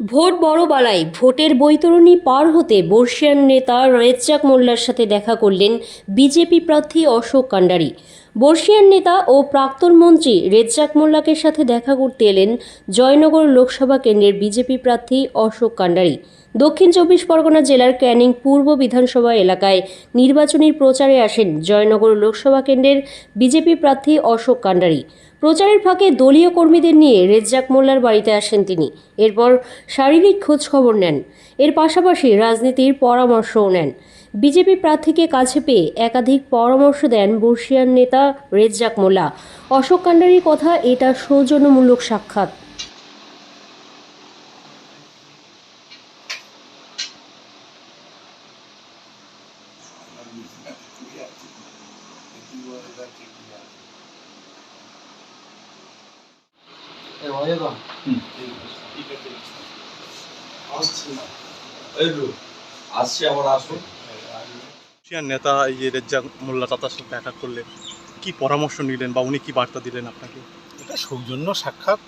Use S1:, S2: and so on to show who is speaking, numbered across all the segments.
S1: Vote বড়বালায় ভোটের বৈতরণী পার হতে বর্ষিয়ান নেতা রেজ্জাক মোল্লার সাথে দেখা করলেন বিজেপি প্রার্থী অশোক কান্ডারি। বর্ষিয়ান নেতা ও প্রাক্তন মন্ত্রী রেজ্জাক মোল্লাকে সাথে দেখা করতে এলেন জয়নগর লোকসভা কেন্দ্রের বিজেপি প্রার্থী অশোক কান্ডারি। দক্ষিণ চব্বিশ পরগনা জেলার ক্যানিং পূর্ব বিধানসভা এলাকায় নির্বাচনী প্রচারে আসেন জয়নগর লোকসভা কেন্দ্রের বিজেপি প্রার্থী অশোক কান্ডারি। প্রচারের ফাঁকে দলীয় কর্মীদের নিয়ে রেজ্জাক মোল্লার বাড়িতে আসেন তিনি। এরপর শারীরিক খোঁজ খবর নেন। এর পাশাপাশি রাজনীতির পরামর্শও নেন। বিজেপি প্রার্থীকে কাছে পেয়ে একাধিক পরামর্শ দেন বর্ষিয়ান নেতা রেজ্জাক মোল্লা। অশোক কান্ডারির কথা, এটা সৌজন্যমূলক সাক্ষাৎ।
S2: আসছে আবার আসুন।
S3: নেতা এই যে রেজ্জাক মোল্লা তার সাথে দেখা করলেন, কি পরামর্শ নিলেন বা উনি কি বার্তা দিলেন আপনাকে?
S4: এটা সৌজন্য সাক্ষাৎ।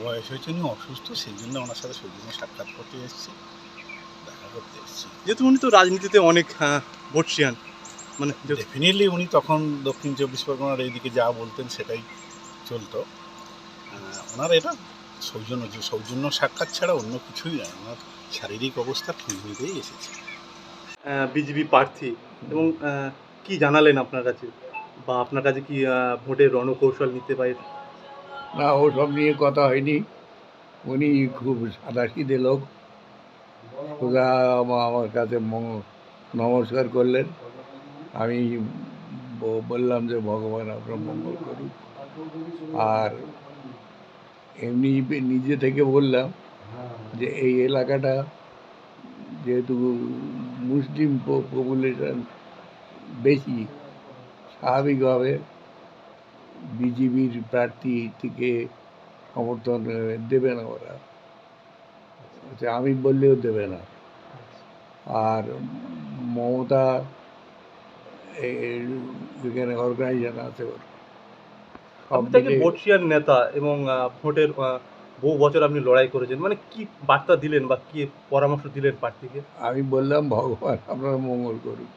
S4: বয়স হয়েছে, উনি অসুস্থ, সেই জন্য ওনার সাথে সৌজন্য সাক্ষাৎ করতে এসেছি, দেখা করতে এসেছি।
S3: যেহেতু উনি তো রাজনীতিতে অনেক বর্ষিয়ান, মানে
S4: ডেফিনেটলি উনি তখন দক্ষিণ চব্বিশ পরগনার এইদিকে যা বলতেন সেটাই চলতো। ওনার এটা সৌজন্য সাক্ষাৎ ছাড়া অন্য কিছুই নয়। ওনার শারীরিক অবস্থার খোঁজ নিতেই এসেছে।
S3: বিজেপি প্রার্থী এবং কি জানালেন আপনার কাছে, বা আপনার কাছে কি ভোটের রণকৌশল নিতে পারে?
S5: না, ওসব নিয়ে কথা হয়নি। উনি খুব সাদাসিধে লোক, সোজা আমার কাছে নমস্কার করলেন। আমি বললাম যে ভগবান আপনার মঙ্গল করুক। আর এমনি নিজে থেকে বললাম যে এই এলাকাটা যেহেতু মুসলিম পপুলেশন বেশি, স্বাভাবিকভাবে বিজেপির প্রার্থী থেকে সমর্থন দেবে না ওরা, আমি বললেও দেবে না। আর মমতা এখানে অর্গানাইজেশন আছে ওর, সব
S3: আপনি তাকে
S5: মিলে
S3: বর্ষিয়ান নেতা এবং ভোটের বহু বছর আপনি লড়াই করেছেন, মানে কি বার্তা দিলেন বা কি পরামর্শ দিলেন প্রার্থীকে?
S5: আমি বললাম ভগবান আপনার মঙ্গল করুক।